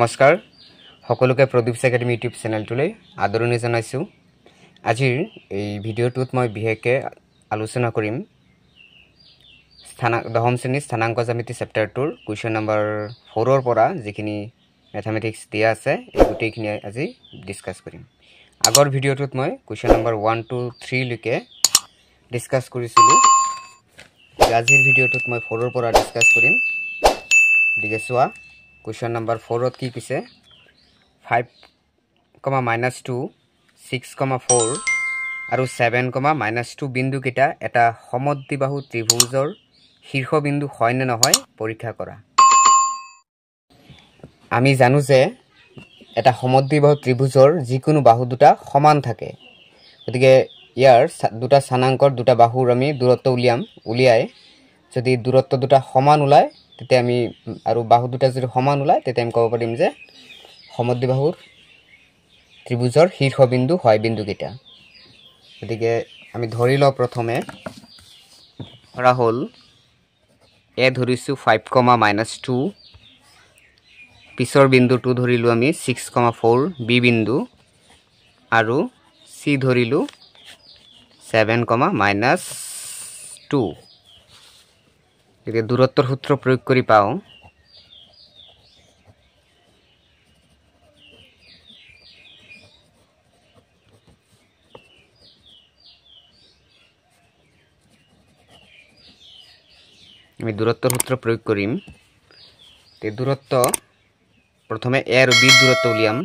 নমস্কাৰ সকলোকে Pradip academy YouTube চেনেলটোলৈ আদৰণি জনাইছো। আজিৰ এই ভিডিঅ'টোত মই বিশেষকৈ আলোচনা কৰিম দশম শ্ৰেণীৰ স্থানাংক জ্যামিতি চেপ্টাৰটোৰ কুৱেশ্যন নম্বৰ 4 পৰা যিখিনি ম্যাথমেটিক্স দিয়া আছে এই গোটেইখিনি আজি ডিসকাস কৰিম। আগৰ ভিডিঅ'টোত মই কুৱেশ্যন নম্বৰ 1 to 3 লৈকে ডিসকাস কৰিছিলো। আজিৰ ভিডিঅ'টোত মই 4 পৰা ডিসকাস কৰিম। দিকে চোৱা Question number 4 কি কৈছে 5, -2 6, 4 আৰু 7, -2 বিন্দু কেইটা এটা সমদ্বিবাহু ত্ৰিভুজৰ শীৰ্ষবিন্দু হয় নে নহয় পৰীক্ষা কৰা। আমি জানো যে এটা সমদ্বিবাহু ত্ৰিভুজৰ যিকোনো বাহু দুটা সমান থাকে। গতিকে ইয়াৰ দুটা স্থানাংকৰ দুটা বাহুৰ আমি দূৰত্ব উলিয়াই যদি দূৰত্ব দুটা সমান ওলায় তেতে আমি আৰু বাহু দুটা যদি সমান ওলায় তেতে আমি ক'ব পাৰিম যে সমদ্বিবাহুৰ ত্ৰিভুজৰ শীৰ্ষবিন্দু হয় বিন্দু কেইটা। গতিকে আমি ধৰি লওঁ প্ৰথমে ধৰা হ'ল এ ধৰিছো 5, -2 পিছৰ বিন্দুটো ধৰিলো আমি 6, 4 বি বিন্দু আৰু সি ধৰিলো 7, -2 গতিকে দূৰত্বৰ সূত্ৰ প্ৰয়োগ কৰি পাওঁ আমি দূৰত্বৰ সূত্ৰ প্ৰয়োগ কৰিম। তে দূৰত্ব প্ৰথমে এ আৰু বি দূৰত্ব উলিয়াম।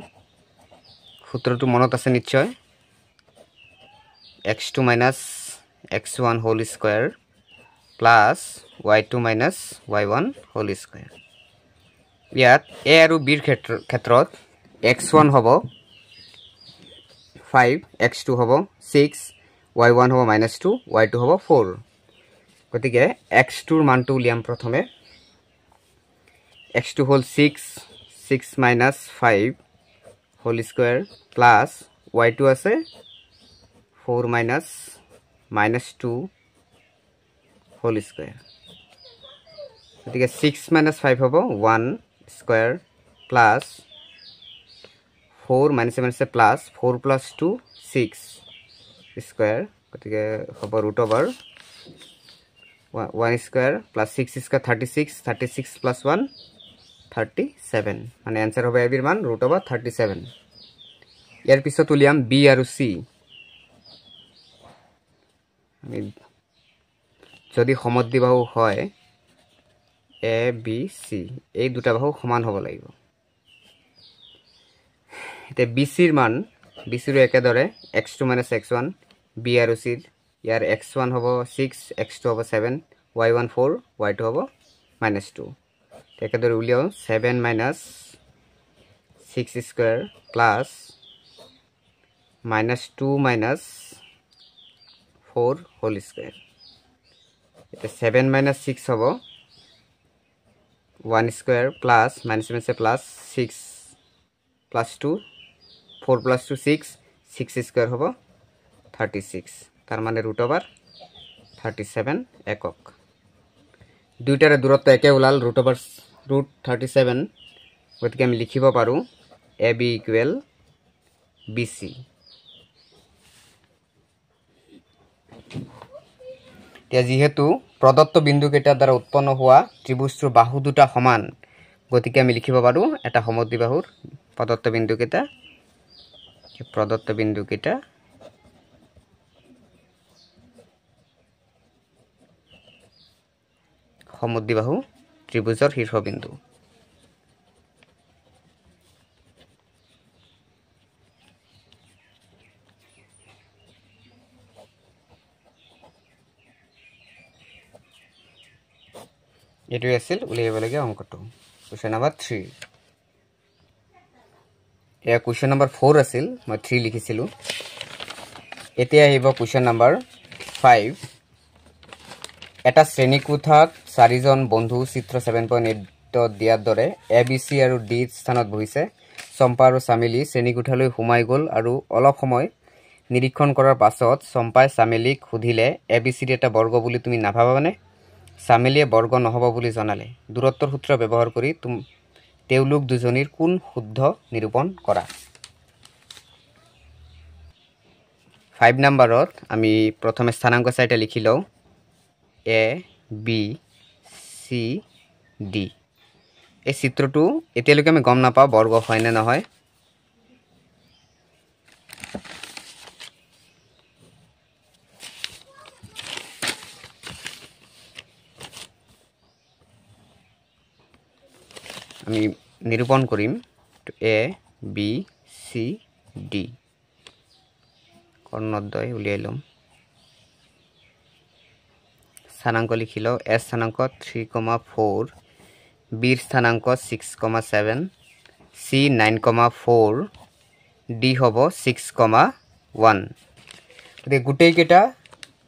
সূত্ৰটো মনত আছে নিশ্চয় x2 - x1 whole square plus y2 - y1 whole square. ইয়াত a আৰু b ৰ ক্ষেত্ৰত x1 হ'ব 5, x2 হ'ব 6, y1 হ'ব -2, y2 হ'ব 4। গতিকে x2 ৰ মানটো উলিয়াম প্ৰথমে। x2 হ'ল 6 - 5 হোল স্কয়াৰ প্লাস y2 আছে 4 - -2 হোল স্কয়াৰ। গতিকে 6 - 5 হ'ব 1 স্কয়াৰ প্লাস 4 - প্লাস 4 + 2 6 স্কয়াৰ। গতিকে হ'ব √1 স্কয়াৰ প্লাস 6 স্কয়াৰ 36, 36 + 1 37 মানে आंसर হবে এবিৰ মান √37। ইয়াৰ পিছত উলিয়াম বি আৰু সি। আমি যদি সমদ্বিবাহু হয় এ বি সি এই দুটা বাহু সমান হ'ব লাগিব। এতে বিসিৰ মান বিসিৰ একেদৰে x2 - x1 বি আৰু সিৰ ইয়াৰ x1 হ'ব 6, x2 হ'ব 7, y1 4, y2 হ'ব -2। একেদৰে উলিয়াও 7 - 6 স্কয়াৰ প্লাস -2 - 4 হোল স্কয়াৰ। এটা 7 - 6 হ'ব 1 স্কয়াৰ প্লাস প্লাস 6 + 2 4 + 2 6 6 স্কয়াৰ হ'ব 36 তাৰ মানে √37 একক। দুইটাৰে দূৰত্ব একে ওলাল √37। গতিকে আমি লিখিব পাৰো AB = BC। যেহেতু প্ৰদত্ত বিন্দু কেইটাৰ দ্বাৰা উৎপন্ন হোৱা ত্ৰিভুজটোৰ বাহু দুটা সমান গতিকে আমি লিখিব পাৰো এটা সমদ্বিবাহুৰ প্ৰদত্ত বিন্দু কেইটা সমদ্বিবাহু ত্ৰিভুজৰ শীৰ্ষবিন্দু। এটো আছিল উলিয়াবলগীয়া অংকটো কুৱেশ্যন নম্বৰ 3। এয়া কুৱেশ্যন নম্বৰ 4 আছিল মই 3 লিখিছিলো। এতিয়া আহিব কুৱেশ্যন নম্বৰ 5। এটা শ্ৰেণীকোঠাত 4জন বন্ধু চিত্ৰ 7.8 দিয়াৰ দৰে এ বি চি আৰু ডি স্থানত বহিছে। চম্পা আৰু চামেলি শ্ৰেণীকোঠালৈ সোমাই গ'ল আৰু অলপ সময় নিৰীক্ষণ কৰাৰ পাছত চম্পাই চামেলিক সুধিলে এ বি চি ডি এটা বৰ্গ বুলি তুমি নাভাবানে? চামেলিয়ে বৰ্গ নহ'ব বুলি জনালে। দূৰত্বৰ সূত্ৰ ব্যৱহাৰ কৰি তেওলোক দুজনীৰ কোন শুদ্ধ নিৰূপণ কৰা 5 নম্বৰত আমি প্ৰথমে স্থানাংক চাইটা লিখি লও a b c d এই চিত্ৰটো এতিয়ালৈকে আমি গম নাপাও বৰ্গ হয় নে নহয় আমি নিৰূপণ কৰিম a b c d কৰ্ণদ্বয় উলিয়াই লম স্থানাংক লিখি লও s স্থানাংক 3,4 b স্থানাংক 6,7 c 9,4 d হ'ব 6,1 গতি গুটেই কেটা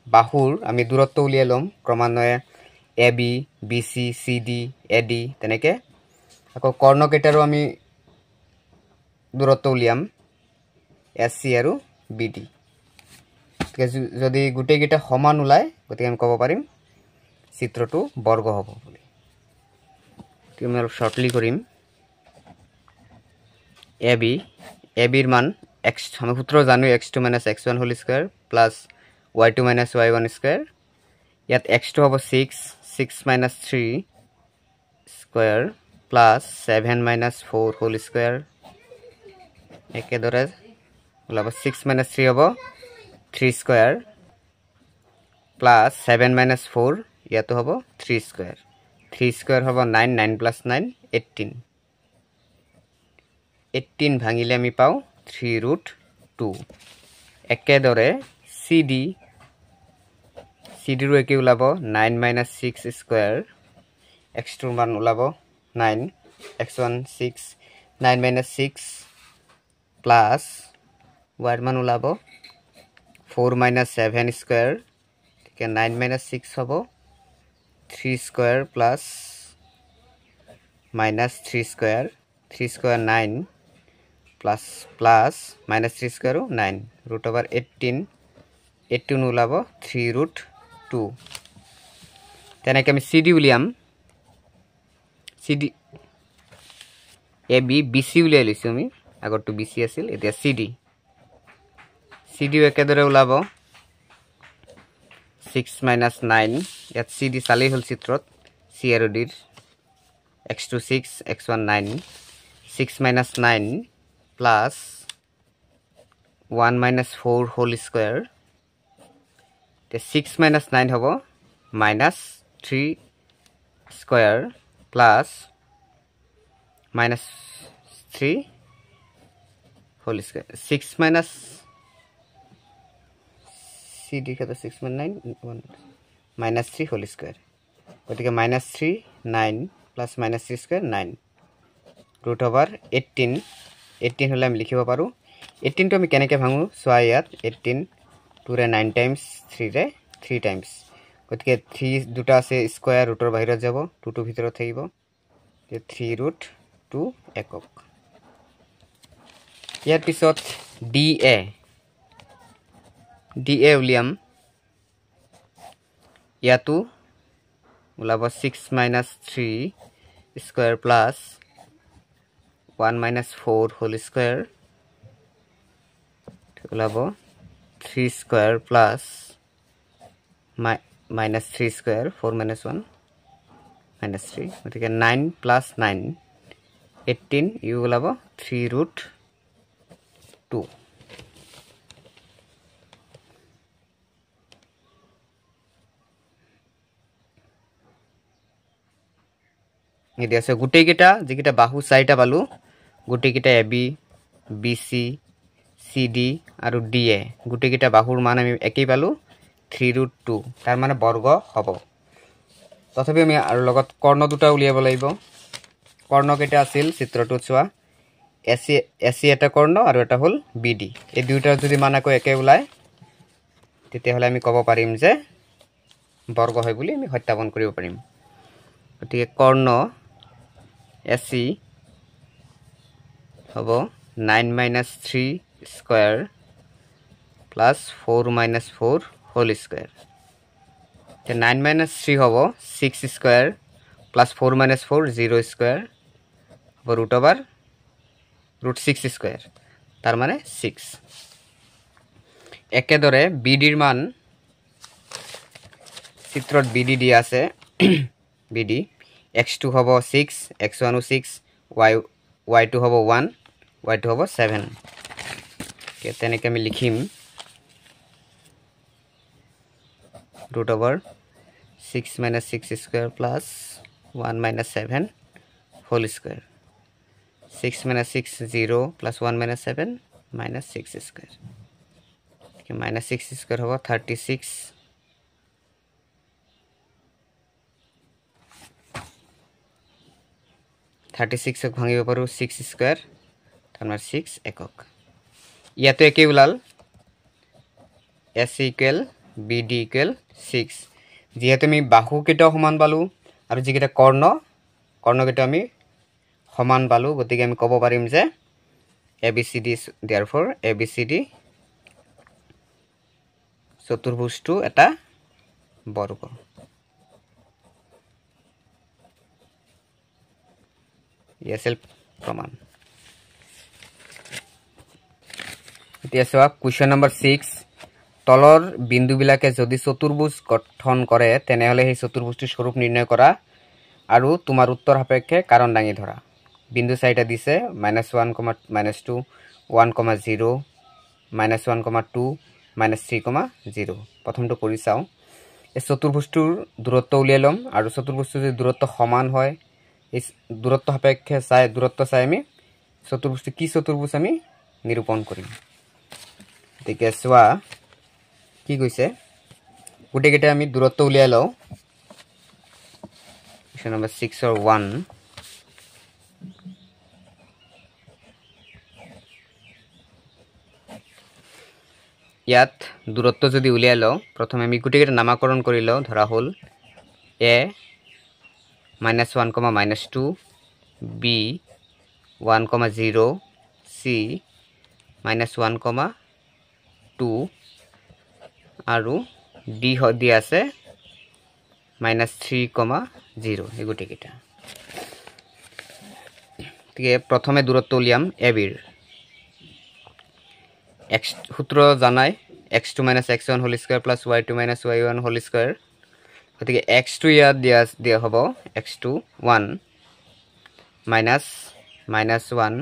বাহুৰ আমি দূৰত্ব উলিয়াই লম ক্ৰমান্বয়ে ab bc cd ad তেনেকে আকৌ কৰ্ণ কেটাৰো আমি দূৰত্ব উলিয়াম sc আৰু bd যদি গুটেই কেটা সমান উলাই গতি আমি ক'ব পাৰিম চিত্ৰটো বৰ্গ হ'ব বুলি তুমি অলপ শৰ্টলি কৰিম ab ৰ মান x আমি সূত্ৰ জানো x2 - x1 whole square plus y2 - y1 square ইয়াত x2 হ'ব 6 3 স্কয়াৰ প্লাস 7 - 4 হোল স্কয়াৰ একেদৰে ওলাব 6 - 3 হ'ব 3 স্কয়াৰ প্লাস 7 - 4 ইয়াতো হ'ব 3 স্কয়াৰ 3 স্কয়াৰ হ'ব 9 9 + 9 18 18 ভাঙিলে আমি পাও 3√2 একেদৰে cd ৰ একে ওলাব 9 - 6 স্কয়াৰ x2 মান ওলাব 9 x1 6 9 - 6 প্লাস y মান ওলাব 4 - 7 স্কয়াৰ ঠিক 9 - 6 হ'ব 3 square plus -3 square 3 square 9 plus plus -3 square 9 √18 18 ওলাব 3√2 তেনেকে আমি cd উলিয়াম cd ab bc উলিয়াই লৈছো আমি আগৰটো bc আছিল এতিয়া cd একেদৰে ওলাব 6 - 9 ইয়াত cd চালেই হল চিত্ৰত c আৰু d x2 6 x1 9 6 - 9 plus 1 - 4 whole square the 6 - 9 hobo -3 square plus -3 whole square 6 minus cd kata 6 - 9 1 -3 whole square গটিকে -3 9 plus -3 square 9 root over 18 হলে আমি লিখিব পাৰো 18 টো আমি কেনেকৈ ভাঙো সোয়া ইয়াত 18 2 ৰে 9 টাইমস 3 ৰে 3 টাইমস গটিকে 3 দুটা আছে স্কয়াৰ ৰুটৰ বাহিৰত যাব 2 টো ভিতৰত থাকিব 3√2 একক ইয়াৰ পিছত DA উলিয়াম ইয়াতো ওলাব 6 - 3 square plus 1 - 4 whole square ওলাব 3 square plus -3 square 4 - 1 -3 গতিকে 9 plus 9 18 ইউ ওলাব 3√2 এটি আছে গুটেই কেটা যেকিটা বাহু চাইটা পালো গুটেই কেটা AB BC CD আৰু DA গুটেই কেটা বাহুৰ মান আমি একই পালো 3√2 তাৰ মানে বৰ্গ হ'ব তথাপি আমি আৰু লগত কৰ্ণ দুটা উলিয়াব লাগিব কৰ্ণ কেটা আছিল চিত্ৰটো চোৱা AC এটা কৰ্ণ আৰু এটা হল BD এই দুইটা যদি মানকো একে ওলাই তেতিয়া হলে আমি ক'ব পাৰিম যে বৰ্গ হয় বুলি আমি সত্যাপন কৰিব পাৰিম গতিকে কৰ্ণ AC হবো 9 - 3 square plus 4 - 4 whole square the 9 - 3 হবো 6 square plus 4 - 4 0 square হ'ব ৰুট অভাৰ ৰুট 6 স্কয়াৰ তাৰ মানে 6 একেদৰে বিডিৰ মান চিত্ৰত বিডি দিয়া আছে বিডি x2 হ'ব 6 x1 ও 6 y2 হ'ব 1 y2 হ'ব 7 কে তেনেকৈ আমি লিখিম root over 6 minus 6 square plus 1 minus 7 whole square 6 minus 6 0 plus 1 minus 7 minus 6 square okay, minus 6 square होगा 36 36 को भांगे ऊपर 6 square तब 6 एकक या तो एक ही Ullal s equal bd equal 6 যেহেতু আমি বাহু কেটা সমান পালো আৰু যিকেটা কৰ্ণ কেটা আমি সমান পালো গতিকে আমি ক'ব পাৰিম যে abcd therefore abcd চতুৰ্ভুজটো এটা বৰ্গ ইয়াসেল প্ৰমাণ এতিয়া চোৱা কোৱেশ্চন নম্বৰ 6 তলৰ বিন্দুবিলাকে যদি চতুৰ্ভুজ গঠন কৰে তেনেহলে সেই চতুৰ্ভুজটিৰ স্বৰূপ নিৰ্ণয় কৰা আৰু তোমাৰ উত্তৰ সাপেক্ষে কাৰণ দাঙি ধৰা বিন্দু চাৰিটা দিছে -1, -2 1, 0 -1, 2 -3, 0 প্ৰথমটো কৰি চাও এই চতুৰ্ভুজটোৰ দূৰত্ব উলিয়াই লম আৰু চতুৰ্ভুজটোৰ যদি দূৰত্ব সমান হয় এই দূৰত্ব সাপেক্ষে দূৰত্ব চাই আমি চতুৰ্ভুজটো কি চতুৰ্ভুজ আমি নিৰূপণ কৰিম ঠিক আছে চোৱা কি কৈছে গুটেকেটা আমি দূৰত্ব উলিয়াই লও কোৱেশ্চন নম্বৰ 6 or 1 ইয়াত দূৰত্ব যদি উলিয়াই লও প্ৰথমে আমি গুটেকেটা নামকৰণ কৰি লও ধৰা হল a -1, -2 b 1, 0 c -1, 2 আৰু d দি আছে -3, 0 এগুটি কিটা ঠিক প্ৰথমে দূৰত্ব উলিয়াম ab ৰ x সূত্র জানাই x2 - x1 whole square plus y2 - y1 whole square গতিকে x2 ইয়াত দিয়া হ'ব x2 1 minus -1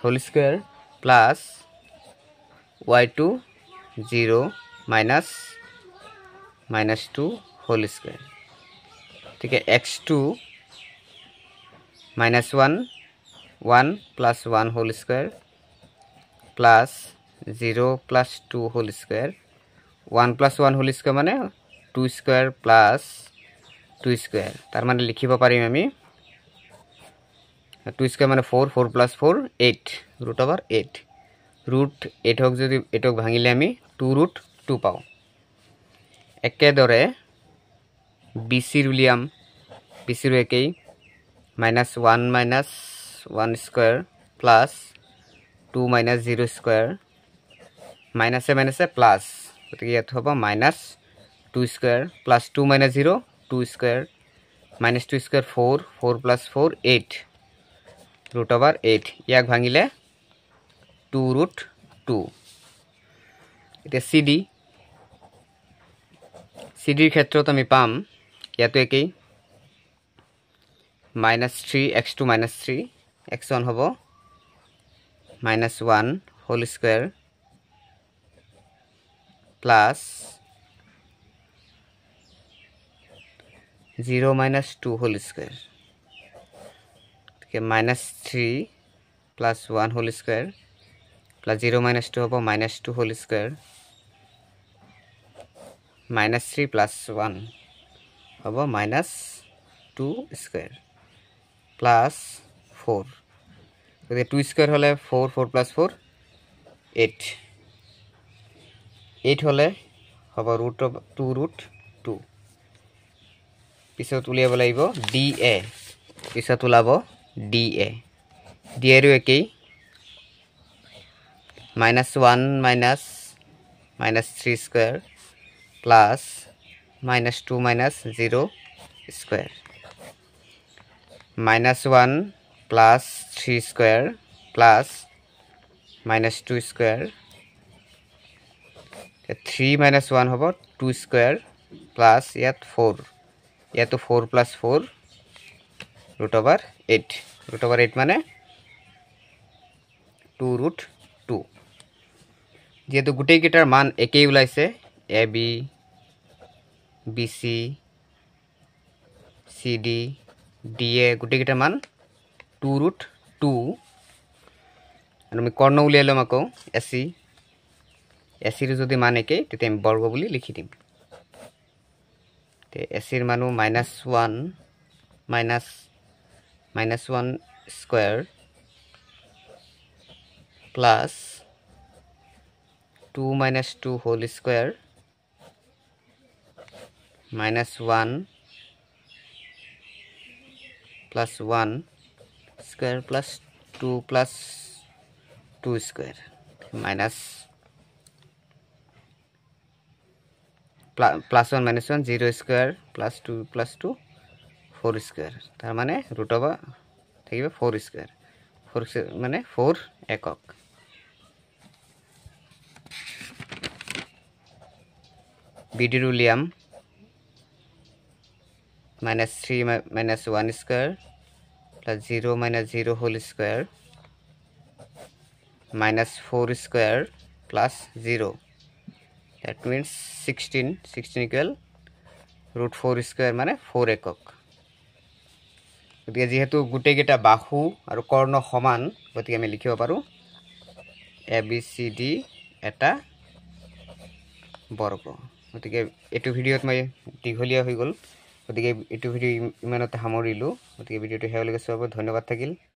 whole square plus y2 0 minus -2 whole square ठीक है x2 -1 1 plus 1 whole square plus 0 plus 2 whole square 1 plus 1 whole square माने 2 square plus 2 square तार माने लिखिब पारिम आमी 2 square माने 4 4 plus 4 8 root over 8 root 8 হক যদি এটক ভাঙিলে আমি 2 root 2 পাও একেদৰে bc উলিয়াম bc ৰ একেই -1 -1 square plus 2 - 0 square minus a plus গতিকে ইয়াত হ'ব -2 square plus 2 - 0 2 square -2 square 4 4 plus 4 8 root over 8 ইয়াক ভাঙিলে 2 root 2 এটা cd cd ৰ ক্ষেত্ৰত আমি পাম ইয়াতো একেই -3 x2 -3 x1 হ'ব -1 whole square plus 0 - 2 whole square okay -3 plus 1 whole square plus 0 - 2 hobo -2 whole square -3 plus 1 hobo -2 square plus 4 okay 2 square hole 4 4 plus 4 8 8 হলে হ'ব √2 root 2 পিছত উলিয়াব লাগিব DA পিছত উলাব DA DA ৰ একেই -1 -3 square plus -2 - 0 square -1 plus 3 square plus -2 square 3 minus 1 hobo 2 square plus yet 4 yet 4 plus 4 root over 8 মানে 2 root 2 যেহেতু গুটেই গিটার মান একই উলাইছে ab bc cd da গুটেই গিটার মান 2 root 2 আর আমি কর্ণ উলিয়াইলাম আকো ac ac র যদি মান একই তেতে আমি বর্গ বলি লিখি দিম তে ac র মানু -1 square plus 2 minus 2 whole square -1 plus 1 square plus 2 plus 2 square minus plus 1 minus 1 0 square plus 2 plus 2 4 square তার মানে root over থাকিবে 4 square 4 মানে 4 একক বিডিরুলিয়াম -3 minus 1 square plus 0 minus 0 whole square minus 4 square plus 0 that means 16 equal root 4 square মানে 4 একক গতিকে যেহেতু গুটে গেটা বাহু আৰু কৰ্ণ সমান গতিকে আমি লিখিব পাৰো abcd এটা বৰ্গ গতিকে এটো ভিডিওত মই দীঘলীয়া হৈ গল গতিকে এটো ভিডিও ইমানতে সামৰিলো গতিকে ভিডিওটো হেয়লৈকে চাব ধন্যবাদ থাকিল